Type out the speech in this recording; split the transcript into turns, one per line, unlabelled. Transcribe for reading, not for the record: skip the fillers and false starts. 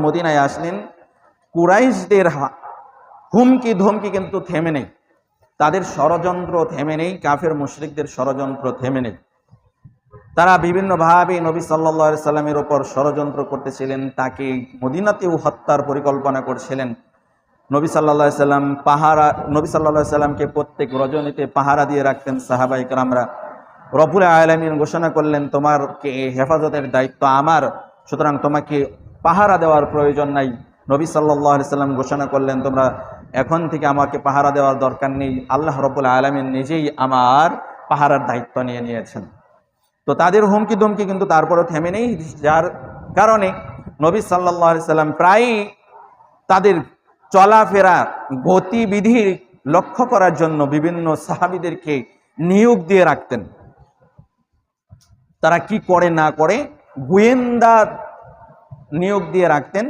মদিনায় আসলেন, কুরাইশদের হুমকি ধমকি কিন্তু থেমে নেই, তাদের ষড়যন্ত্র থেমে নেই, কাফের মুশরিকদের ষড়যন্ত্র থেমে নেই। তারা বিভিন্নভাবে নবী সাল্লাল্লাহু আলাইহি সাল্লামের উপর ষড়যন্ত্র করতেছিলেন, তাকে মদিনাতেও হত্যার পরিকল্পনা করছিলেন। নবী সাল্লাল্লাহু আলাইহি সাল্লামকে প্রত্যেক রজনীতে পাহারা দিয়ে রাখতেন সাহাবায়ে কেরামরা। রব্বুল আলামিন ঘোষণা করলেন, তোমাকে হেফাজতের দায়িত্ব আমার, সুতরাং তোমাকে পাহারা দেওয়ার প্রয়োজন নাই। নবী সাল্লাল্লাহু আলাইহি সাল্লাম ঘোষণা করলেন, তোমরা এখন থেকে আমাকে পাহারা দেওয়ার দরকার নেই, আল্লাহ রব্বুল আলামিন নিজেই আমার পাহারার দায়িত্ব নিয়ে নিয়েছেন। তো তাদের হুমকি ধমকি কিন্তু তারপরেও থেমে নেই, যার কারণে নবী সাল্লাল্লাহু আলাইহি সাল্লাম প্রায়ই তাদের চলাফেরা গতিবিধি লক্ষ্য করার জন্য বিভিন্ন সাহাবীদেরকে নিয়োগ দিয়ে রাখতেন। তারা কি করে না করে গোয়েন্দা নিয়োগ দিয়ে রাখতেন,